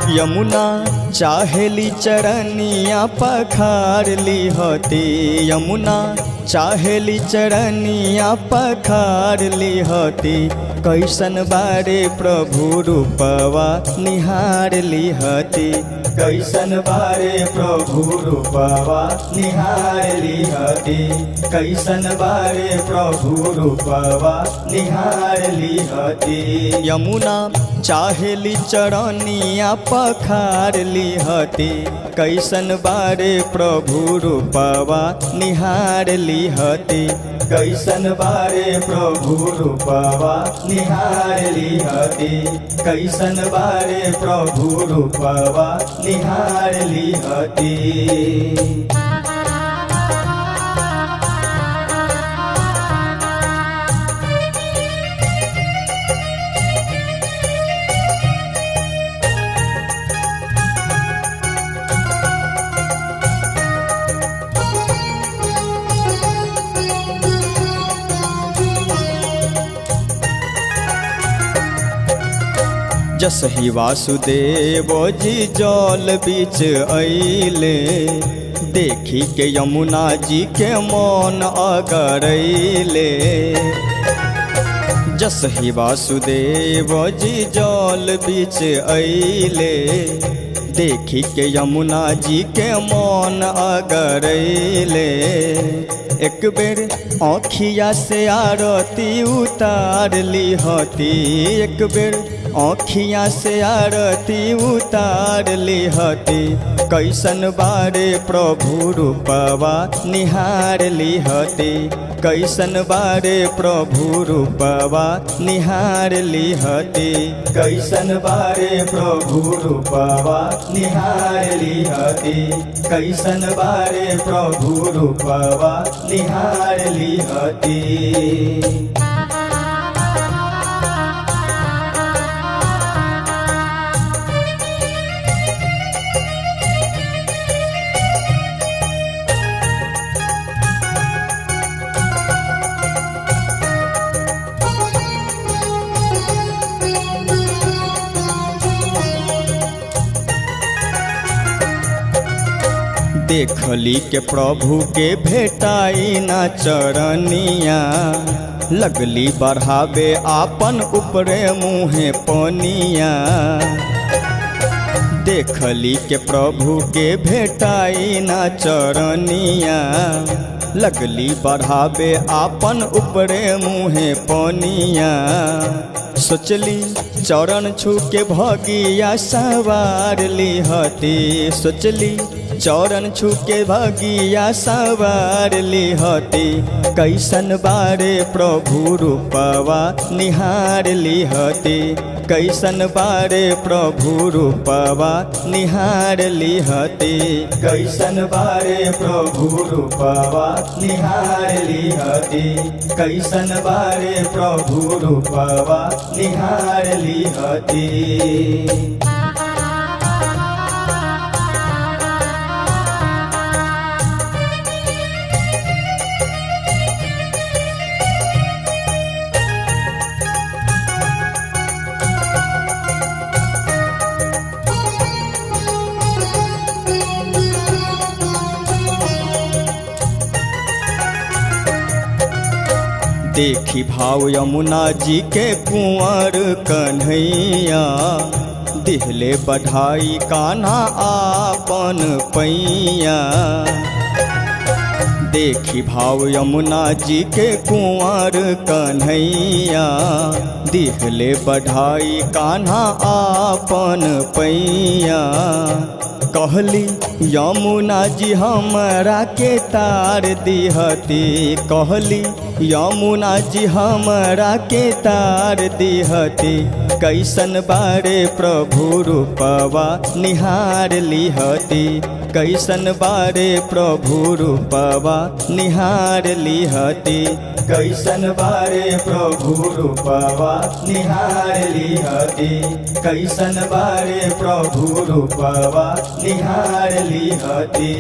यमुना चाहेली चरनिया पखार ली होती, यमुना चाहेली चरनिया पखार ली होती। कैसन बारे प्रभु रूपवा निहार ली होती, कैसन बारे प्रभु रूपवा निहार ली होती, कैसन बारे प्रभु रूपवा निहार ली होती। यमुना चाहेली चरनिया पखार ली होती, कैसन बारे प्रभु रूपवा निहार ली होती, कैसन बारे प्रभु रूपवा निहार ली होती, कैसन बारे प्रभु रूपवा निहार ली होती। जसहि वासुदेव जी जल बीच अइले, देखी के यमुना जी के मन अगरैले। जसहि वासुदेव जी जल बीच अइले, देखी के यमुना जी के मन अगरैले। एक बेर आँखिया से आरती उतार ली होती, एक बेर आँखिया से आरती उतार ली होती, कैसन बारे प्रभु रूपवा निहार ली होती, कैसन बारे प्रभु रूपवा निहार ली होती, कैसन बारे प्रभु रूपवा निहार ली होती, कैसन बारे प्रभु रूपवा निहार ली होती। देखली के प्रभु के भेटाई ना चरनिया, लगली बढ़ावे आपन ऊपरे मुँहे पनिया। देखली के प्रभु के भेटाई ना चरनिया, लगली बढ़ावे आपन ऊपरे मुँहे पनिया। सोचली चरण छू के भगिया सवार ली होती, सोचली चरण छू के भगिया सवार ली होती, कैसन बारे प्रभु रूपवा निहार ली होती, कैसन बारे प्रभु रूपवा निहार ली होती, कैसन बारे प्रभु रूपवा निहार ली होती, कैसन बारे प्रभु रूपवा निहार ली होती। देखी भाव यमुना जी के कुंवर कन्हैया, दिहले बढ़ाई कान्हा आपन पैया। देखी भाव यमुना जी के कुंवर कन्हैया, दिहले बढ़ाई कान्हा आपन पैया। कहली यमुना जी हमरा के तार दिहती, कहली यमुना जी हमरा के तार दिहती, कैसन बारे प्रभु रूपवा निहार लिहती, कैसन बारे प्रभु रूपवा निहार लिहती, कैसन बारे प्रभु रूपवा निहार लिहती, कैसन बारे प्रभु रूपवा निहार लिहती।